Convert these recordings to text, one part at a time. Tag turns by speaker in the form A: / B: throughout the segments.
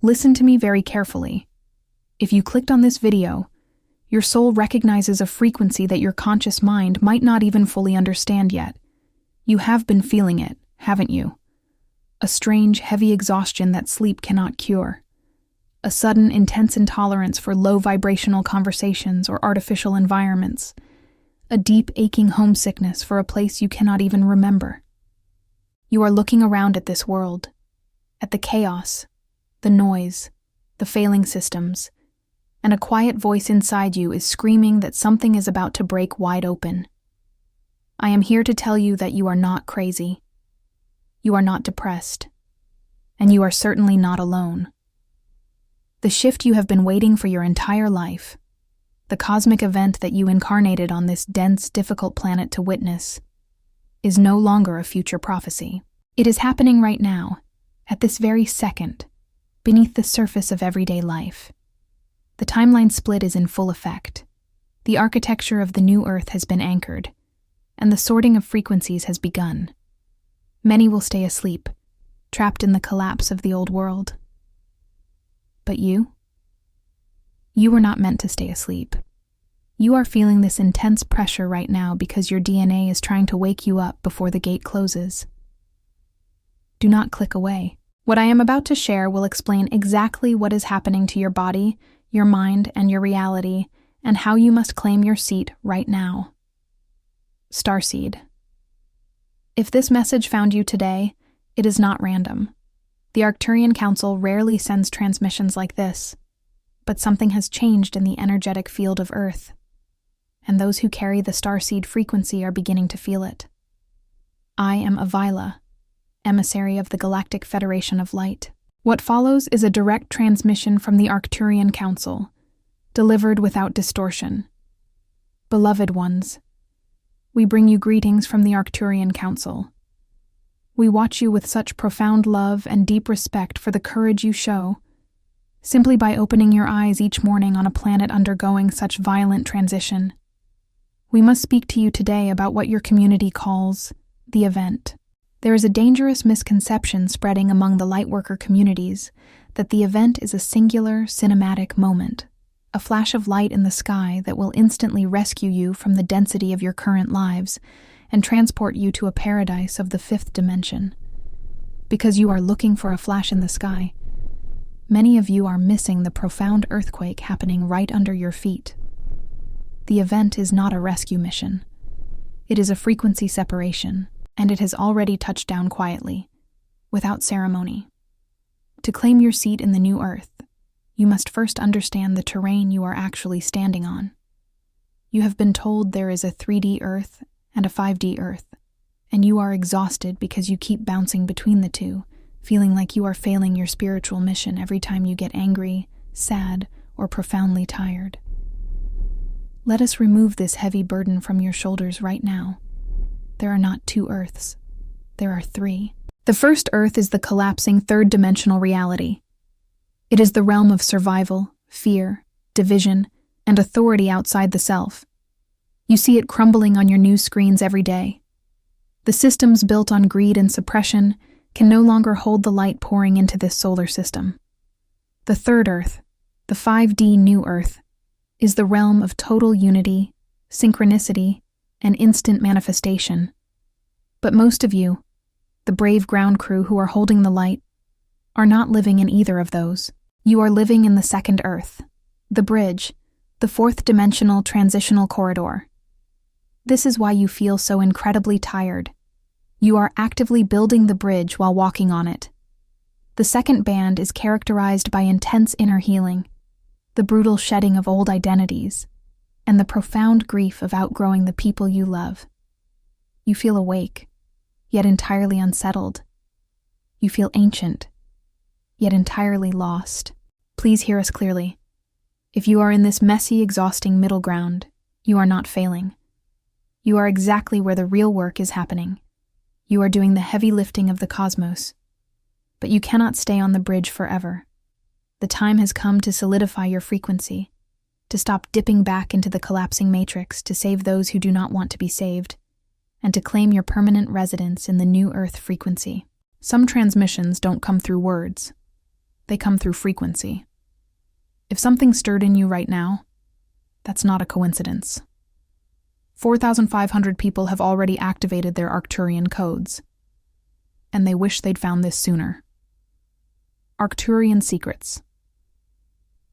A: Listen to me very carefully. If you clicked on this video, your soul recognizes a frequency that your conscious mind might not even fully understand yet. You have been feeling it, haven't you? A strange, heavy exhaustion that sleep cannot cure. A sudden, intense intolerance for low vibrational conversations or artificial environments. A deep, aching homesickness for a place you cannot even remember. You are looking around at this world, at the chaos, the noise, the failing systems, and a quiet voice inside you is screaming that something is about to break wide open. I am here to tell you that you are not crazy. You are not depressed. And you are certainly not alone. The shift you have been waiting for your entire life, the cosmic event that you incarnated on this dense, difficult planet to witness, is no longer a future prophecy. It is happening right now, at this very second, beneath the surface of everyday life. The timeline split is in full effect. The architecture of the new Earth has been anchored, and the sorting of frequencies has begun. Many will stay asleep, trapped in the collapse of the old world. But you? You were not meant to stay asleep. You are feeling this intense pressure right now because your DNA is trying to wake you up before the gate closes. Do not click away. What I am about to share will explain exactly what is happening to your body, your mind, and your reality, and how you must claim your seat right now. Starseed. If this message found you today, it is not random. The Arcturian Council rarely sends transmissions like this, but something has changed in the energetic field of Earth, and those who carry the starseed frequency are beginning to feel it. I am Avila, emissary of the Galactic Federation of Light. What follows is a direct transmission from the Arcturian Council, delivered without distortion. Beloved ones, we bring you greetings from the Arcturian Council. We watch you with such profound love and deep respect for the courage you show, simply by opening your eyes each morning on a planet undergoing such violent transition. We must speak to you today about what your community calls the event. There is a dangerous misconception spreading among the lightworker communities that the event is a singular, cinematic moment, a flash of light in the sky that will instantly rescue you from the density of your current lives and transport you to a paradise of the fifth dimension. Because you are looking for a flash in the sky, many of you are missing the profound earthquake happening right under your feet. The event is not a rescue mission. It is a frequency separation, and it has already touched down quietly, without ceremony. To claim your seat in the new Earth, you must first understand the terrain you are actually standing on. You have been told there is a 3D Earth and a 5D Earth, and you are exhausted because you keep bouncing between the two, feeling like you are failing your spiritual mission every time you get angry, sad, or profoundly tired. Let us remove this heavy burden from your shoulders right now. There are not 2 Earths. There are 3. The first Earth is the collapsing third-dimensional reality. It is the realm of survival, fear, division, and authority outside the self. You see it crumbling on your news screens every day. The systems built on greed and suppression can no longer hold the light pouring into this solar system. The third Earth, the 5D New Earth, is the realm of total unity, synchronicity, and instant manifestation. But most of you, the brave ground crew who are holding the light, are not living in either of those. You are living in the second Earth, the bridge, the fourth-dimensional transitional corridor. This is why you feel so incredibly tired. You are actively building the bridge while walking on it. The second band is characterized by intense inner healing, the brutal shedding of old identities, and the profound grief of outgrowing the people you love. You feel awake, yet entirely unsettled. You feel ancient, yet entirely lost. Please hear us clearly. If you are in this messy, exhausting middle ground, you are not failing. You are exactly where the real work is happening. You are doing the heavy lifting of the cosmos. But you cannot stay on the bridge forever. The time has come to solidify your frequency, to stop dipping back into the collapsing matrix to save those who do not want to be saved, and to claim your permanent residence in the new Earth frequency. Some transmissions don't come through words. They come through frequency. If something stirred in you right now, that's not a coincidence. 4,500 people have already activated their Arcturian codes, and they wish they'd found this sooner. Arcturian Secrets.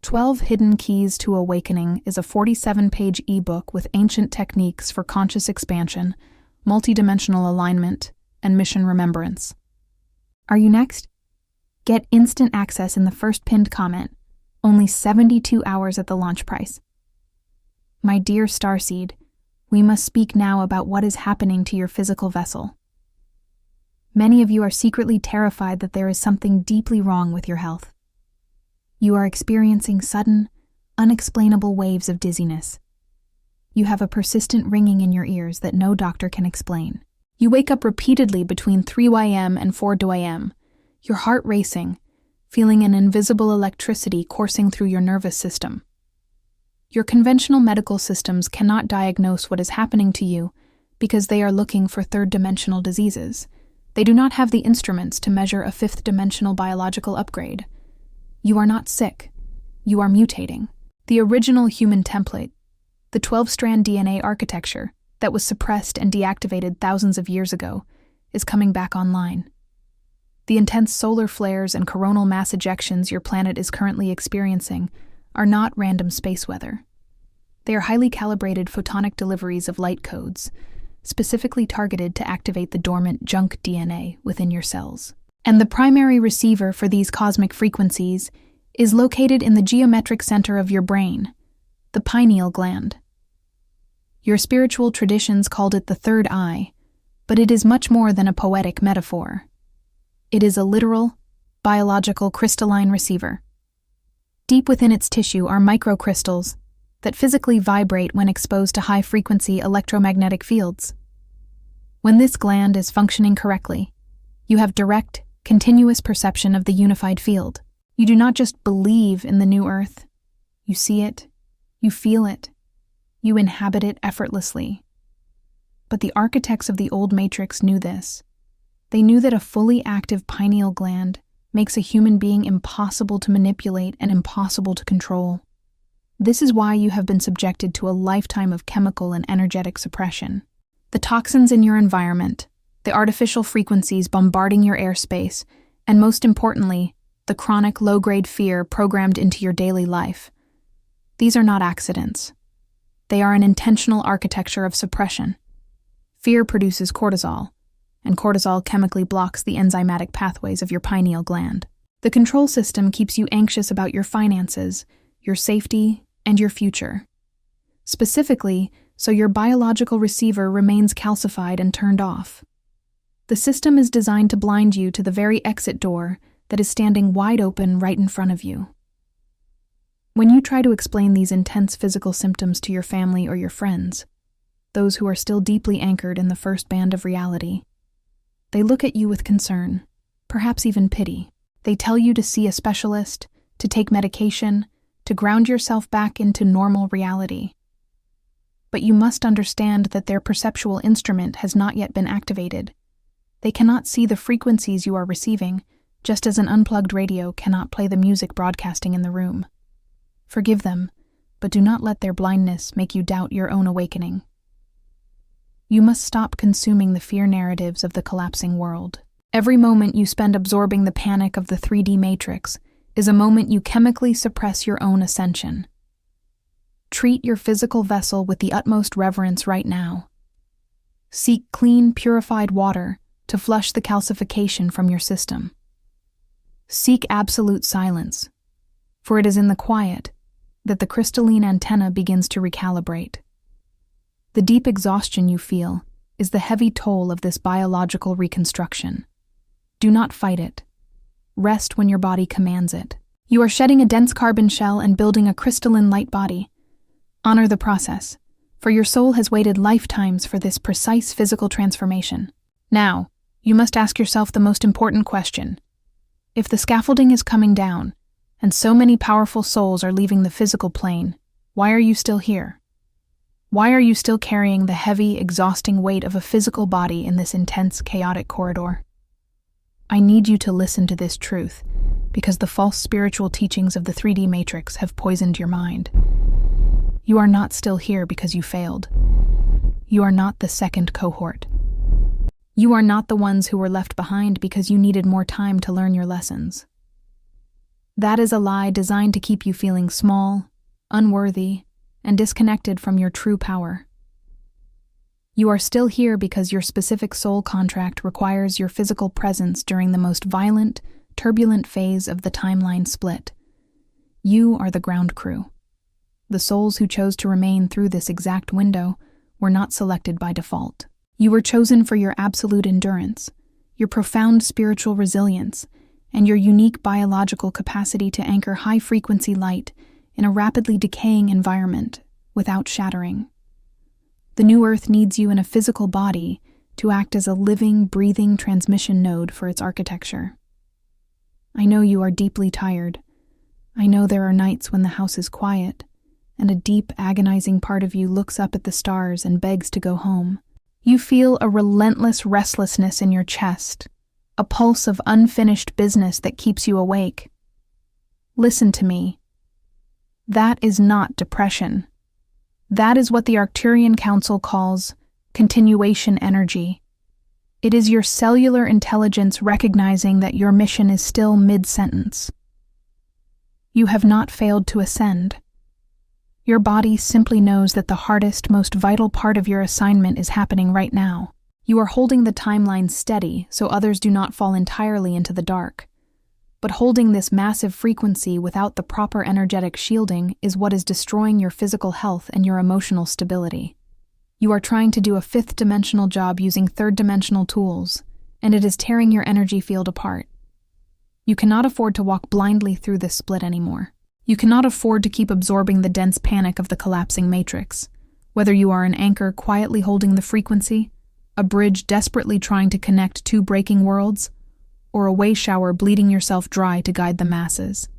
A: 12 Hidden Keys to Awakening is a 47-page ebook with ancient techniques for conscious expansion, multidimensional alignment, and mission remembrance. Are you next? Get instant access in the first pinned comment, only 72 hours at the launch price. My dear Starseed, we must speak now about what is happening to your physical vessel. Many of you are secretly terrified that there is something deeply wrong with your health. You are experiencing sudden, unexplainable waves of dizziness. You have a persistent ringing in your ears that no doctor can explain. You wake up repeatedly between 3 a.m. and 4 a.m., your heart racing, feeling an invisible electricity coursing through your nervous system. Your conventional medical systems cannot diagnose what is happening to you because they are looking for third-dimensional diseases. They do not have the instruments to measure a fifth-dimensional biological upgrade. You are not sick. You are mutating. The original human template, the 12-strand DNA architecture that was suppressed and deactivated thousands of years ago, is coming back online. The intense solar flares and coronal mass ejections your planet is currently experiencing are not random space weather. They are highly calibrated photonic deliveries of light codes, specifically targeted to activate the dormant junk DNA within your cells. And the primary receiver for these cosmic frequencies is located in the geometric center of your brain, the pineal gland. Your spiritual traditions called it the third eye, but it is much more than a poetic metaphor. It is a literal, biological crystalline receiver. Deep within its tissue are microcrystals that physically vibrate when exposed to high-frequency electromagnetic fields. When this gland is functioning correctly, you have direct, continuous perception of the unified field. You do not just believe in the new Earth. You see it, you feel it, you inhabit it effortlessly. But the architects of the old Matrix knew this. They knew that a fully active pineal gland makes a human being impossible to manipulate and impossible to control. This is why you have been subjected to a lifetime of chemical and energetic suppression. The toxins in your environment, the artificial frequencies bombarding your airspace, and most importantly, the chronic low-grade fear programmed into your daily life. These are not accidents. They are an intentional architecture of suppression. Fear produces cortisol, and cortisol chemically blocks the enzymatic pathways of your pineal gland. The control system keeps you anxious about your finances, your safety, and your future. Specifically, so your biological receiver remains calcified and turned off. The system is designed to blind you to the very exit door that is standing wide open right in front of you. When you try to explain these intense physical symptoms to your family or your friends, those who are still deeply anchored in the first band of reality, they look at you with concern, perhaps even pity. They tell you to see a specialist, to take medication, to ground yourself back into normal reality. But you must understand that their perceptual instrument has not yet been activated. They cannot see the frequencies you are receiving, just as an unplugged radio cannot play the music broadcasting in the room. Forgive them, but do not let their blindness make you doubt your own awakening. You must stop consuming the fear narratives of the collapsing world. Every moment you spend absorbing the panic of the 3D matrix is a moment you chemically suppress your own ascension. Treat your physical vessel with the utmost reverence right now. Seek clean, purified water to flush the calcification from your system. Seek absolute silence, for it is in the quiet that the crystalline antenna begins to recalibrate. The deep exhaustion you feel is the heavy toll of this biological reconstruction. Do not fight it. Rest when your body commands it. You are shedding a dense carbon shell and building a crystalline light body. Honor the process, for your soul has waited lifetimes for this precise physical transformation. Now, you must ask yourself the most important question. If the scaffolding is coming down, and so many powerful souls are leaving the physical plane, why are you still here? Why are you still carrying the heavy, exhausting weight of a physical body in this intense, chaotic corridor? I need you to listen to this truth, because the false spiritual teachings of the 3D matrix have poisoned your mind. You are not still here because you failed. You are not the second cohort. You are not the ones who were left behind because you needed more time to learn your lessons. That is a lie designed to keep you feeling small, unworthy, and disconnected from your true power. You are still here because your specific soul contract requires your physical presence during the most violent, turbulent phase of the timeline split. You are the ground crew. The souls who chose to remain through this exact window were not selected by default. You were chosen for your absolute endurance, your profound spiritual resilience, and your unique biological capacity to anchor high-frequency light in a rapidly decaying environment without shattering. The new Earth needs you in a physical body to act as a living, breathing transmission node for its architecture. I know you are deeply tired. I know there are nights when the house is quiet, and a deep, agonizing part of you looks up at the stars and begs to go home. You feel a relentless restlessness in your chest, a pulse of unfinished business that keeps you awake. Listen to me. That is not depression. That is what the Arcturian Council calls continuation energy. It is your cellular intelligence recognizing that your mission is still mid-sentence. You have not failed to ascend. Your body simply knows that the hardest, most vital part of your assignment is happening right now. You are holding the timeline steady so others do not fall entirely into the dark. But holding this massive frequency without the proper energetic shielding is what is destroying your physical health and your emotional stability. You are trying to do a fifth-dimensional job using third-dimensional tools, and it is tearing your energy field apart. You cannot afford to walk blindly through this split anymore. You cannot afford to keep absorbing the dense panic of the collapsing matrix. Whether you are an anchor quietly holding the frequency, a bridge desperately trying to connect two breaking worlds, or a way shower bleeding yourself dry to guide the masses.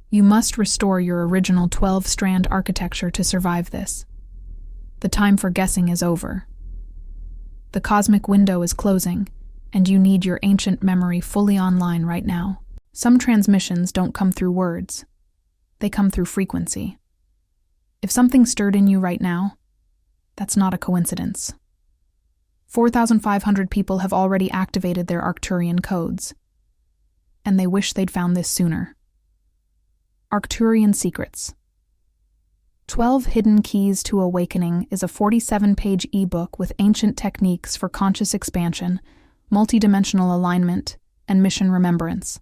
A: You must restore your original 12-strand architecture to survive this. The time for guessing is over. The cosmic window is closing, and you need your ancient memory fully online right now. Some transmissions don't come through words. They come through frequency. If something stirred in you right now, that's not a coincidence. 4,500 people have already activated their Arcturian codes, and they wish they'd found this sooner. Arcturian Secrets. 12 Hidden Keys to Awakening is a 47-page ebook with ancient techniques for conscious expansion, multidimensional alignment, and mission remembrance.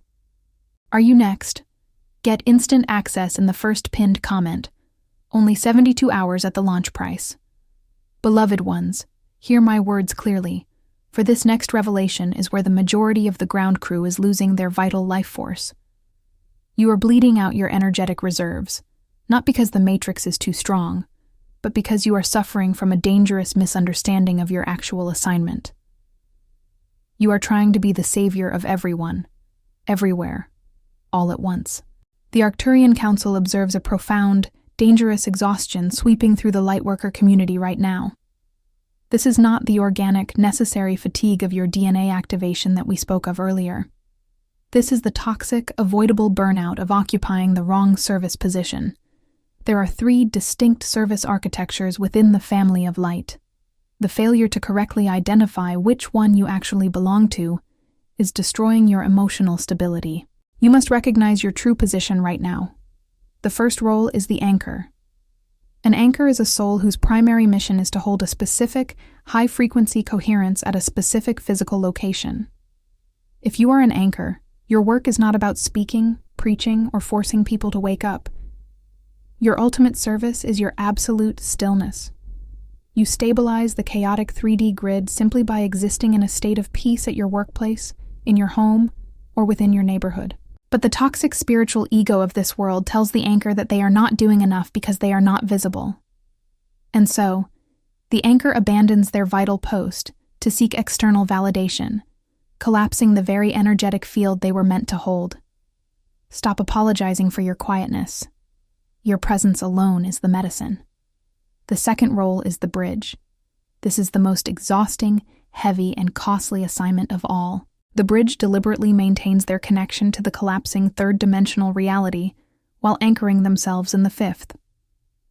A: Are you next? Get instant access in the first pinned comment. Only 72 hours at the launch price. Beloved ones, hear my words clearly, for this next revelation is where the majority of the ground crew is losing their vital life force. You are bleeding out your energetic reserves, not because the matrix is too strong, but because you are suffering from a dangerous misunderstanding of your actual assignment. You are trying to be the savior of everyone, everywhere, all at once. The Arcturian Council observes a profound, dangerous exhaustion sweeping through the lightworker community right now. This is not the organic, necessary fatigue of your DNA activation that we spoke of earlier. This is the toxic, avoidable burnout of occupying the wrong service position. There are 3 distinct service architectures within the family of light. The failure to correctly identify which one you actually belong to is destroying your emotional stability. You must recognize your true position right now. The first role is the anchor. An anchor is a soul whose primary mission is to hold a specific, high-frequency coherence at a specific physical location. If you are an anchor, your work is not about speaking, preaching, or forcing people to wake up. Your ultimate service is your absolute stillness. You stabilize the chaotic 3D grid simply by existing in a state of peace at your workplace, in your home, or within your neighborhood. But the toxic spiritual ego of this world tells the anchor that they are not doing enough because they are not visible. And so, the anchor abandons their vital post to seek external validation, collapsing the very energetic field they were meant to hold. Stop apologizing for your quietness. Your presence alone is the medicine. The second role is the bridge. This is the most exhausting, heavy, and costly assignment of all. The bridge deliberately maintains their connection to the collapsing third-dimensional reality while anchoring themselves in the fifth.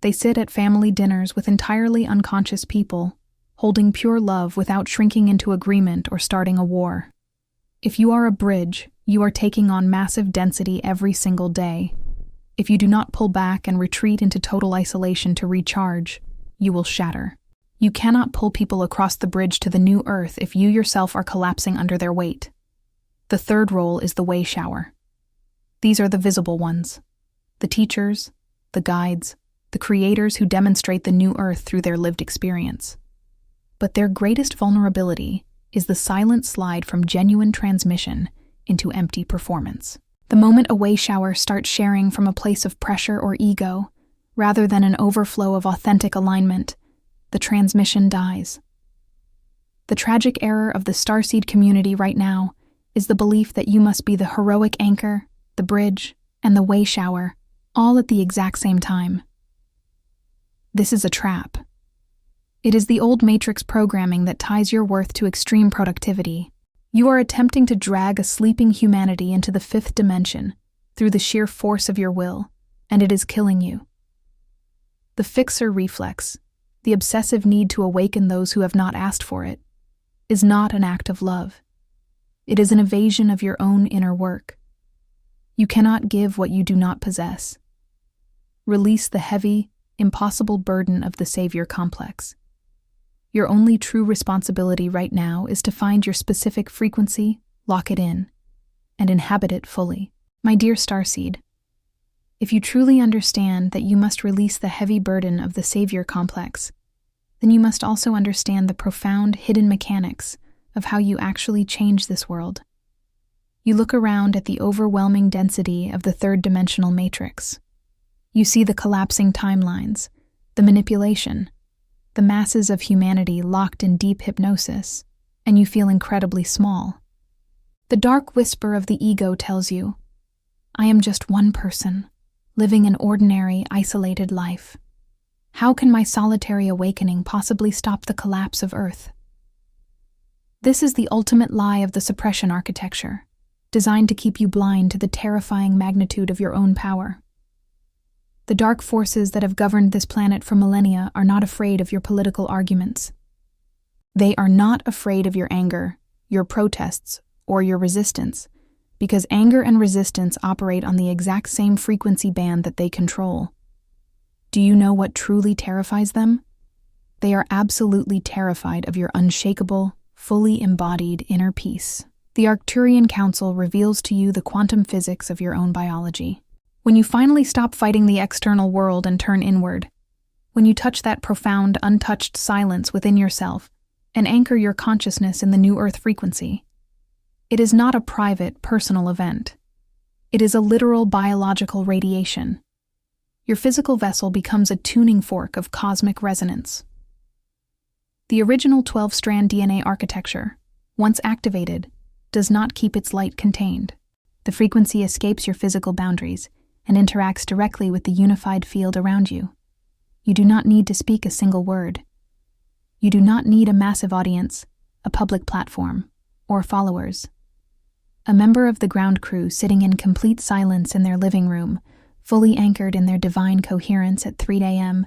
A: They sit at family dinners with entirely unconscious people, holding pure love without shrinking into agreement or starting a war. If you are a bridge, you are taking on massive density every single day. If you do not pull back and retreat into total isolation to recharge, you will shatter. You cannot pull people across the bridge to the new earth if you yourself are collapsing under their weight. The third role is the way shower. These are the visible ones. The teachers, the guides, the creators who demonstrate the new earth through their lived experience. But their greatest vulnerability is the silent slide from genuine transmission into empty performance. The moment a way shower starts sharing from a place of pressure or ego, rather than an overflow of authentic alignment, the transmission dies. The tragic error of the Starseed community right now is the belief that you must be the heroic anchor, the bridge, and the way shower, all at the exact same time. This is a trap. It is the old Matrix programming that ties your worth to extreme productivity. You are attempting to drag a sleeping humanity into the fifth dimension through the sheer force of your will, and it is killing you. The fixer reflex, the obsessive need to awaken those who have not asked for it, is not an act of love. It is an evasion of your own inner work. You cannot give what you do not possess. Release the heavy, impossible burden of the savior complex. Your only true responsibility right now is to find your specific frequency, lock it in, and inhabit it fully. My dear Starseed, if you truly understand that you must release the heavy burden of the savior complex, then you must also understand the profound hidden mechanics of how you actually change this world. You look around at the overwhelming density of the third-dimensional matrix. You see the collapsing timelines, the manipulation, the masses of humanity locked in deep hypnosis, and you feel incredibly small. The dark whisper of the ego tells you, I am just one person, living an ordinary, isolated life. How can my solitary awakening possibly stop the collapse of Earth? This is the ultimate lie of the suppression architecture, designed to keep you blind to the terrifying magnitude of your own power. The dark forces that have governed this planet for millennia are not afraid of your political arguments. They are not afraid of your anger, your protests, or your resistance, because anger and resistance operate on the exact same frequency band that they control. Do you know what truly terrifies them? They are absolutely terrified of your unshakable, fully embodied inner peace. The Arcturian Council reveals to you the quantum physics of your own biology. When you finally stop fighting the external world and turn inward, when you touch that profound, untouched silence within yourself and anchor your consciousness in the new Earth frequency, it is not a private, personal event. It is a literal biological radiation. Your physical vessel becomes a tuning fork of cosmic resonance. The original 12-strand DNA architecture, once activated, does not keep its light contained. The frequency escapes your physical boundaries and interacts directly with the unified field around you. You do not need to speak a single word. You do not need a massive audience, a public platform, or followers. A member of the ground crew sitting in complete silence in their living room, fully anchored in their divine coherence at 3 a.m.,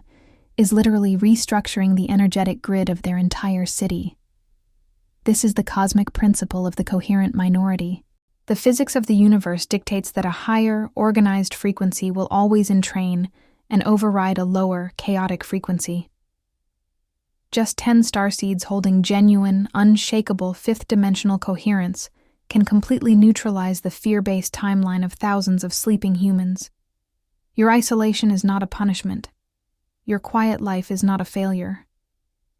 A: is literally restructuring the energetic grid of their entire city. This is the cosmic principle of the coherent minority. The physics of the universe dictates that a higher, organized frequency will always entrain and override a lower, chaotic frequency. Just 10 starseeds holding genuine, unshakable fifth-dimensional coherence can completely neutralize the fear-based timeline of thousands of sleeping humans. Your isolation is not a punishment. Your quiet life is not a failure.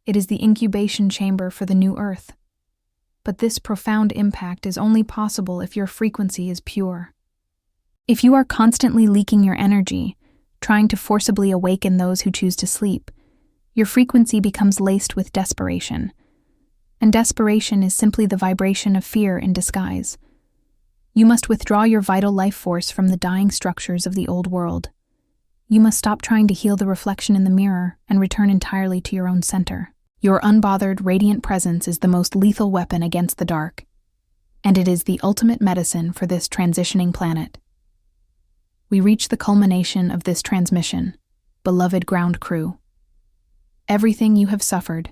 A: It is the incubation chamber for the new Earth. But this profound impact is only possible if your frequency is pure. If you are constantly leaking your energy, trying to forcibly awaken those who choose to sleep, your frequency becomes laced with desperation. And desperation is simply the vibration of fear in disguise. You must withdraw your vital life force from the dying structures of the old world. You must stop trying to heal the reflection in the mirror and return entirely to your own center. Your unbothered, radiant presence is the most lethal weapon against the dark. and it is the ultimate medicine for this transitioning planet. We reach the culmination of this transmission, beloved ground crew. Everything you have suffered,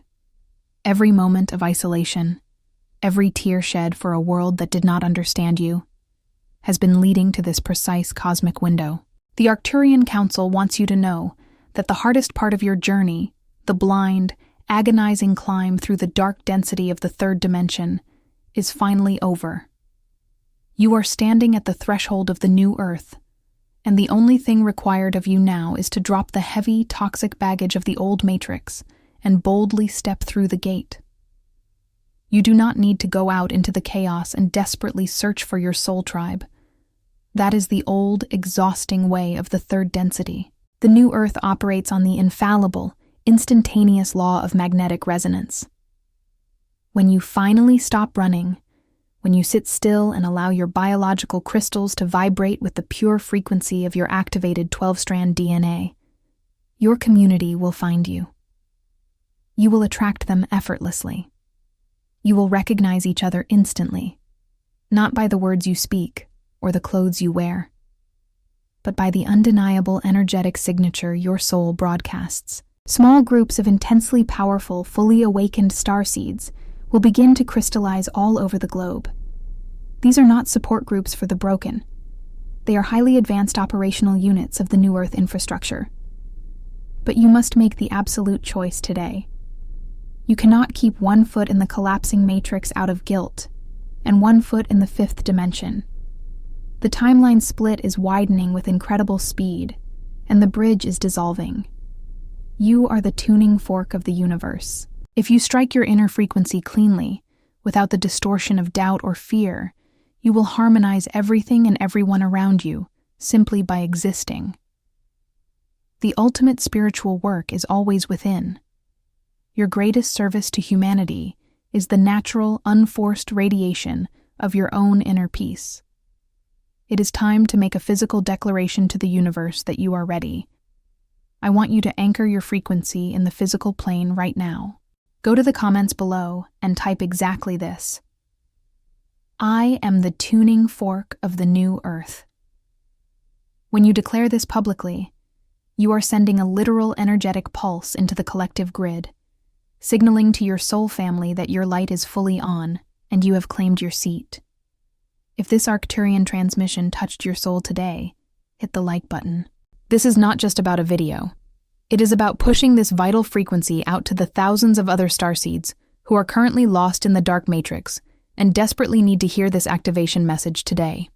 A: every moment of isolation, every tear shed for a world that did not understand you, has been leading to this precise cosmic window. The Arcturian Council wants you to know that the hardest part of your journey, the blind, agonizing climb through the dark density of the third dimension, is finally over. You are standing at the threshold of the new Earth, and the only thing required of you now is to drop the heavy, toxic baggage of the old matrix and boldly step through the gate. You do not need to go out into the chaos and desperately search for your soul tribe. That is the old, exhausting way of the third density. The new Earth operates on the infallible, instantaneous law of magnetic resonance. When you finally stop running, when you sit still and allow your biological crystals to vibrate with the pure frequency of your activated 12-strand DNA, your community will find you. You will attract them effortlessly. You will recognize each other instantly, not by the words you speak or the clothes you wear, but by the undeniable energetic signature your soul broadcasts. Small groups of intensely powerful, fully awakened starseeds will begin to crystallize all over the globe. These are not support groups for the broken. They are highly advanced operational units of the New Earth infrastructure. But you must make the absolute choice today. You cannot keep one foot in the collapsing matrix out of guilt, and one foot in the fifth dimension. The timeline split is widening with incredible speed, and the bridge is dissolving. You are the tuning fork of the universe. If you strike your inner frequency cleanly, without the distortion of doubt or fear, you will harmonize everything and everyone around you, simply by existing. The ultimate spiritual work is always within. Your greatest service to humanity is the natural, unforced radiation of your own inner peace. It is time to make a physical declaration to the universe that you are ready. I want you to anchor your frequency in the physical plane right now. Go to the comments below and type exactly this. I am the tuning fork of the new Earth. When you declare this publicly, you are sending a literal energetic pulse into the collective grid, signaling to your soul family that your light is fully on and you have claimed your seat. If this Arcturian transmission touched your soul today, hit the like button. This is not just about a video. It is about pushing this vital frequency out to the thousands of other starseeds who are currently lost in the dark matrix and desperately need to hear this activation message today.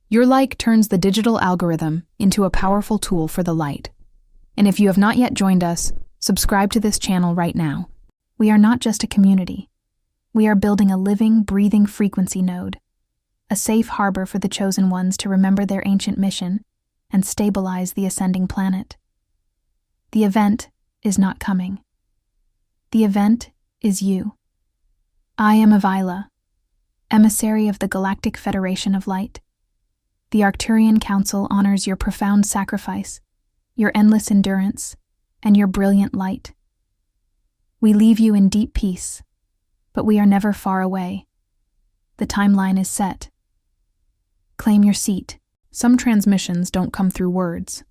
A: Your like turns the digital algorithm into a powerful tool for the light. And if you have not yet joined us, subscribe to this channel right now. We are not just a community. We are building a living, breathing frequency node, a safe harbor for the chosen ones to remember their ancient mission and stabilize the ascending planet. The event is not coming. The event is you. I am Avila, emissary of the Galactic Federation of Light. The Arcturian Council honors your profound sacrifice, your endless endurance, and your brilliant light. We leave you in deep peace, but we are never far away. The timeline is set. Claim your seat. Some transmissions don't come through words.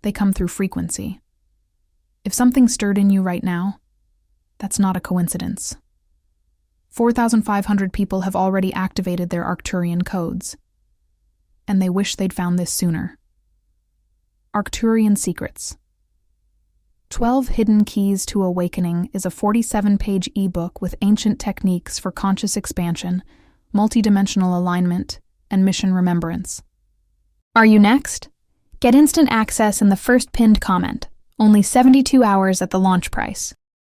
A: They come through frequency. If something stirred in you right now, that's not a coincidence. 4,500 people have already activated their Arcturian codes, and they wish they'd found this sooner. Arcturian Secrets. 12 Hidden Keys to Awakening is a 47-page ebook with ancient techniques for conscious expansion, multidimensional alignment, and mission remembrance. Are you next? Get instant access in the first pinned comment, only 72 hours at the launch price.